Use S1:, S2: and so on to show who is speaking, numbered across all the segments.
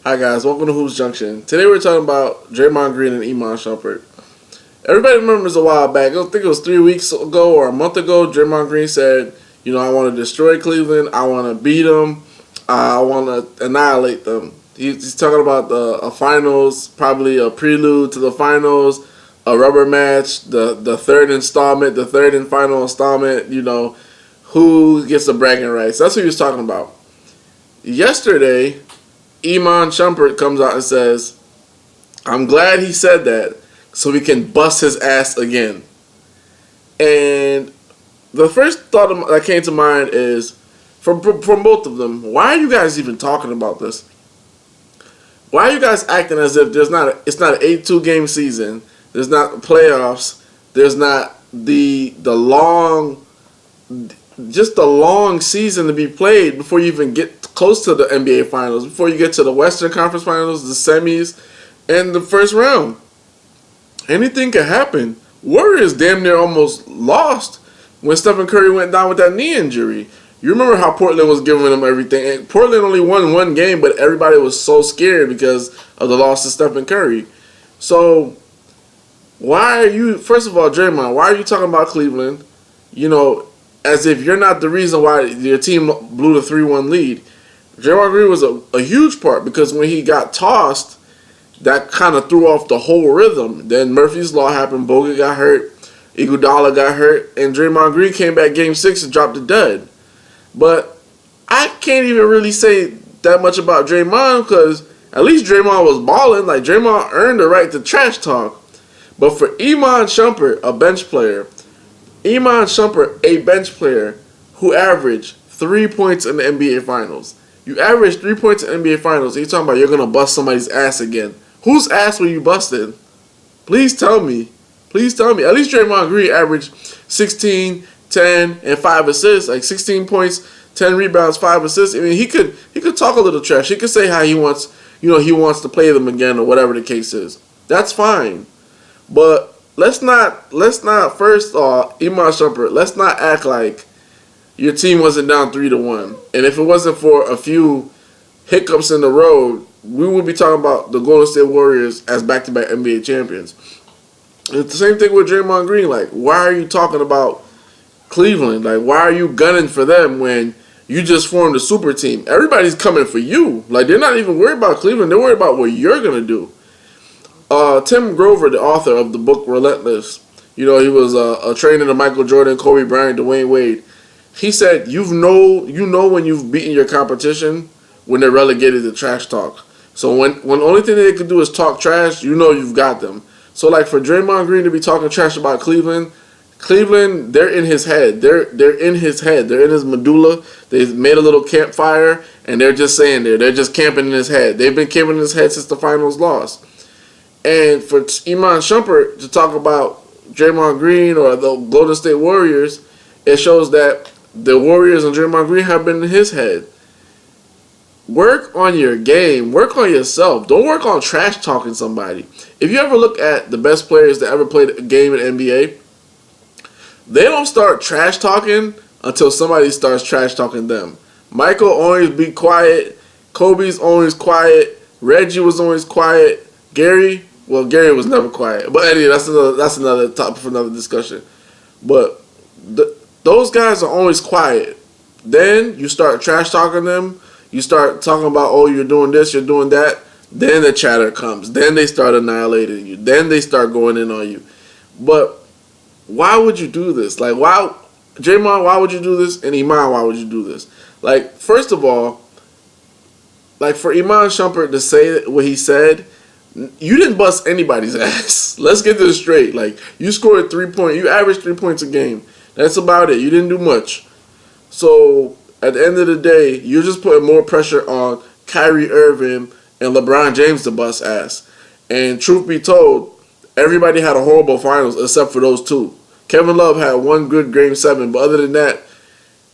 S1: Hi guys, welcome to Hoops Junction. Today we're talking about Draymond Green and Iman Shumpert. Everybody remembers a while back, I think it was 3 weeks ago or a month ago, Draymond Green said, I want to destroy Cleveland, I want to beat them, I want to annihilate them. He's talking about a finals, probably a prelude to the finals, a rubber match, the third installment, the third and final installment, who gets the bragging rights. That's what he was talking about. Yesterday, Iman Shumpert comes out and says, I'm glad he said that so we can bust his ass again. And the first thought that came to mind is, from both of them, why are you guys even talking about this? Why are you guys acting as if it's not an 8-2 game season, there's not playoffs, there's not the long season to be played before you even get close to the NBA Finals, before you get to the Western Conference Finals, the semis, and the first round. Anything can happen. Warriors damn near almost lost when Stephen Curry went down with that knee injury. You remember how Portland was giving them everything. And Portland only won one game, but everybody was so scared because of the loss to Stephen Curry. So, why are you, first of all, Draymond, why are you talking about Cleveland? As if you're not the reason why your team blew the 3-1 lead. Draymond Green was a huge part because when he got tossed, that kind of threw off the whole rhythm. Then Murphy's Law happened, Bogut got hurt, Iguodala got hurt, and Draymond Green came back Game 6 and dropped the dud. But I can't even really say that much about Draymond because at least Draymond was balling. Like, Draymond earned the right to trash talk. But for Iman Shumpert, a bench player, who averaged 3 points in the NBA Finals. You averaged 3 points in the NBA Finals, and you're talking about you're going to bust somebody's ass again. Whose ass were you busting? Please tell me. Please tell me. At least Draymond Green averaged 16, 10, and 5 assists. Like 16 points, 10 rebounds, 5 assists. I mean, he could talk a little trash. He could say how he wants, he wants to play them again or whatever the case is. That's fine. But let's not first off, Iman Shumpert, let's not act like your team wasn't down 3-1. And if it wasn't for a few hiccups in the road, we would be talking about the Golden State Warriors as back-to-back NBA champions. It's the same thing with Draymond Green. Like, why are you talking about Cleveland? Like, why are you gunning for them when you just formed a super team? Everybody's coming for you. Like, they're not even worried about Cleveland. They're worried about what you're going to do. Tim Grover, the author of the book Relentless, he was a trainer to Michael Jordan, Kobe Bryant, Dwayne Wade. He said, you know when you've beaten your competition when they're relegated to trash talk. So when the only thing they can do is talk trash, you've got them. So like for Draymond Green to be talking trash about Cleveland, they're in his head. They're in his head. They're in his medulla. They've made a little campfire and they're just saying they're just camping in his head. They've been camping in his head since the finals loss. And for Iman Shumpert to talk about Draymond Green or the Golden State Warriors, it shows that the Warriors and Draymond Green have been in his head. Work on your game. Work on yourself. Don't work on trash talking somebody. If you ever look at the best players that ever played a game in NBA, they don't start trash talking until somebody starts trash talking them. Michael always be quiet. Kobe's always quiet. Reggie was always quiet. Gary was never quiet. But anyway, that's another topic for another discussion. But those guys are always quiet. Then you start trash talking them. You start talking about, oh, you're doing this, you're doing that. Then the chatter comes. Then they start annihilating you. Then they start going in on you. But why would you do this? Like, Draymond, why would you do this? And Iman, why would you do this? Like, first of all, like for Iman Shumpert to say what he said, you didn't bust anybody's ass. Let's get this straight. Like, you scored 3 points. You averaged 3 points a game. That's about it. You didn't do much. So, at the end of the day, you're just putting more pressure on Kyrie Irving and LeBron James to bust ass. And truth be told, everybody had a horrible finals except for those two. Kevin Love had one good Game 7, but other than that,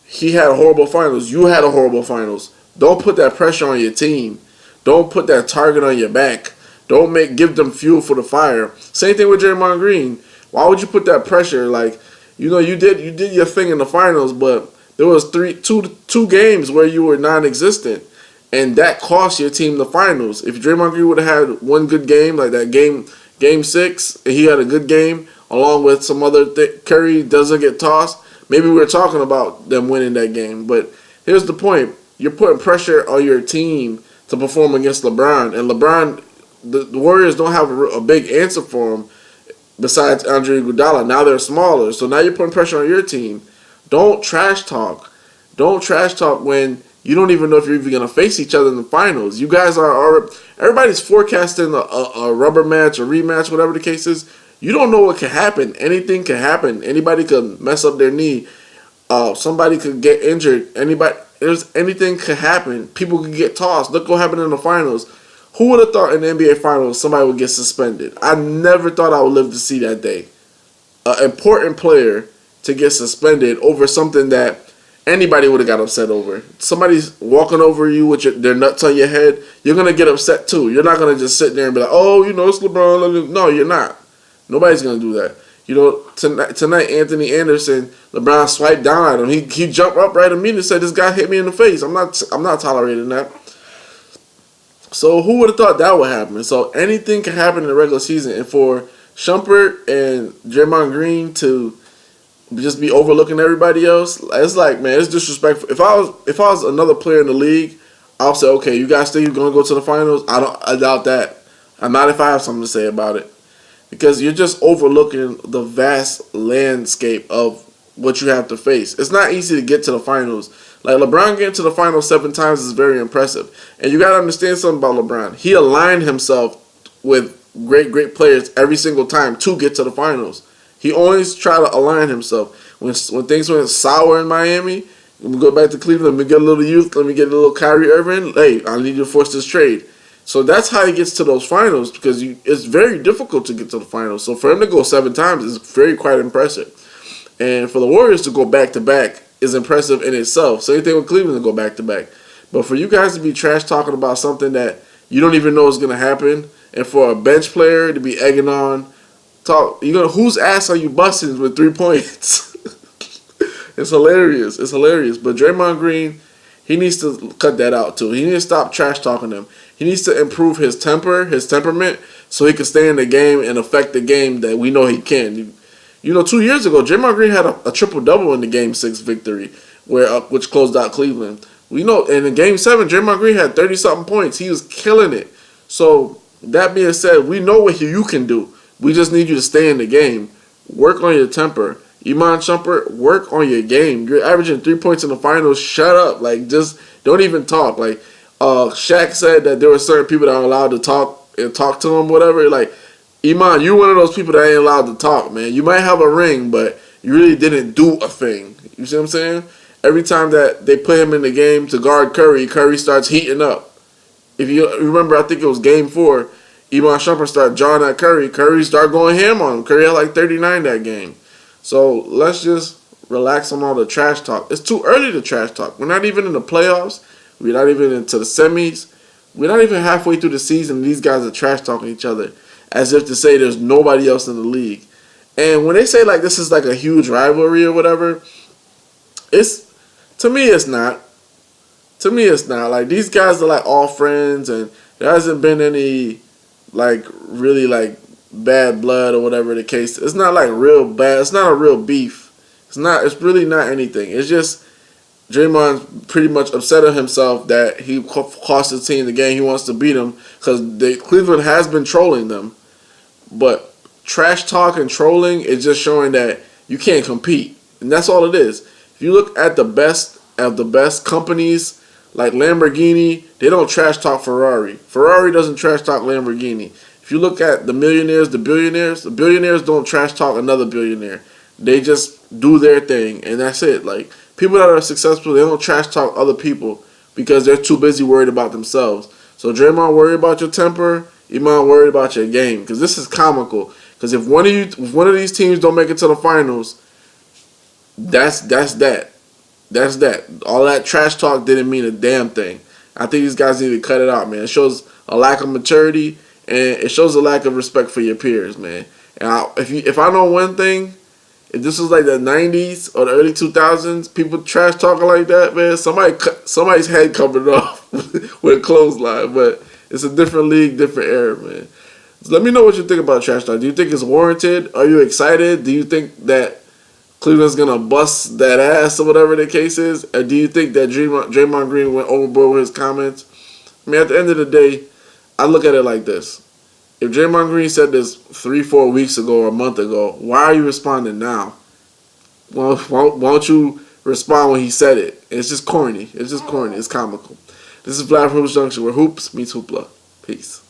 S1: he had a horrible finals. You had a horrible finals. Don't put that pressure on your team. Don't put that target on your back. Don't give them fuel for the fire. Same thing with Draymond Green. Why would you put that pressure? Like, you did your thing in the finals, but there was two games where you were non-existent. and that cost your team the finals. If Draymond Green would have had one good game, like that game 6, and he had a good game, along with some other Curry doesn't get tossed, maybe we're talking about them winning that game. But here's the point. You're putting pressure on your team to perform against LeBron. And LeBron, the Warriors don't have a big answer for him besides Andre Iguodala. Now they're smaller. So now you're putting pressure on your team. Don't trash talk. Don't trash talk when you don't even know if you're even going to face each other in the finals. You guys are everybody's forecasting a rubber match, a rematch, whatever the case is. You don't know what can happen. Anything can happen. Anybody could mess up their knee. Somebody could get injured. Anything could happen. People could get tossed. Look what happened in the finals. Who would have thought in the NBA finals somebody would get suspended? I never thought I would live to see that day. An important player to get suspended over something that anybody would have got upset over. Somebody's walking over you with their nuts on your head. You're going to get upset too. You're not going to just sit there and be like, oh, it's LeBron. No, you're not. Nobody's going to do that. Tonight, Anthony Anderson, LeBron swiped down at him. He jumped up right immediately and said, this guy hit me in the face. I'm not tolerating that. So who would have thought that would happen? So anything can happen in the regular season. And for Shumpert and Draymond Green to just be overlooking everybody else, it's like, man, it's disrespectful. If I was another player in the league, I'll say, okay, you guys think you're going to go to the finals? I doubt that. I'm not if I have something to say about it. Because you're just overlooking the vast landscape of what you have to face. It's not easy to get to the finals. Like, LeBron getting to the finals 7 times is very impressive. And you got to understand something about LeBron. He aligned himself with great players every single time to get to the finals. He always tried to align himself. When things went sour in Miami, when we go back to Cleveland, let me get a little youth, let me get a little Kyrie Irving. Hey, I need you to force this trade. So that's how he gets to those finals, because it's very difficult to get to the finals. So for him to go 7 times is quite impressive. And for the Warriors to go back-to-back is impressive in itself. Same thing with Cleveland to go back-to-back. But for you guys to be trash talking about something that you don't even know is going to happen, and for a bench player to be egging on, whose ass are you busting with 3 points? It's hilarious. It's hilarious. But Draymond Green, he needs to cut that out too. He needs to stop trash talking him. He needs to improve his temperament, so he can stay in the game and affect the game that we know he can. 2 years ago, Draymond Green had a triple-double in the Game 6 victory, which closed out Cleveland. We know, and in Game 7, Draymond Green had 30-something points. He was killing it. So, that being said, we know what you can do. We just need you to stay in the game. Work on your temper. Iman Shumpert, work on your game. You're averaging 3 points in the finals. Shut up. Just don't even talk. Shaq said that there were certain people that are allowed to talk to him, whatever. Iman, you're one of those people that ain't allowed to talk, man. You might have a ring, but you really didn't do a thing. You see what I'm saying? Every time that they put him in the game to guard Curry, Curry starts heating up. If you remember, I think it was Game 4, Iman Shumpert started jawing at Curry. Curry started going ham on him. Curry had 39 that game. So let's just relax on all the trash talk. It's too early to trash talk. We're not even in the playoffs. We're not even into the semis. We're not even halfway through the season, and these guys are trash talking each other as if to say there's nobody else in the league. And when they say this is a huge rivalry or whatever, to me it's not. To me it's not. These guys are all friends, and there hasn't been any really bad blood or whatever the case. It's not real bad. It's not a real beef. It's really not anything. It's just Draymond's pretty upset at himself that he cost his team the game. He wants to beat them because Cleveland has been trolling them. But trash talk and trolling is just showing that you can't compete. And that's all it is. If you look at the best of the best companies like Lamborghini, they don't trash talk Ferrari. Ferrari doesn't trash talk Lamborghini. If you look at the millionaires, the billionaires don't trash talk another billionaire. They just do their thing, and that's it. People that are successful, they don't trash talk other people because they're too busy worried about themselves. So Draymond, worry about your temper. Iman, worry about your game, because this is comical. Because if one of these teams don't make it to the finals, that's that. That's that. All that trash talk didn't mean a damn thing. I think these guys need to cut it out, man. It shows a lack of maturity, and it shows a lack of respect for your peers, man. And if I know one thing, if this was the 90s or the early 2000s, people trash talking like that, man, somebody's head coming off. with a clothesline. But it's a different league, different era, man. So let me know what you think about trash talk. Do you think it's warranted? Are you excited? Do you think that Cleveland's gonna bust that ass or whatever the case is? Or do you think that Draymond Green went overboard with his comments? I mean, at the end of the day, I look at it like this. If Draymond Green said this 3-4 weeks ago or a month ago, why are you responding now? Well, why don't you respond when he said it? It's just corny. It's just corny. It's comical. This is Vlad from Hoops Junction, where hoops meets hoopla. Peace.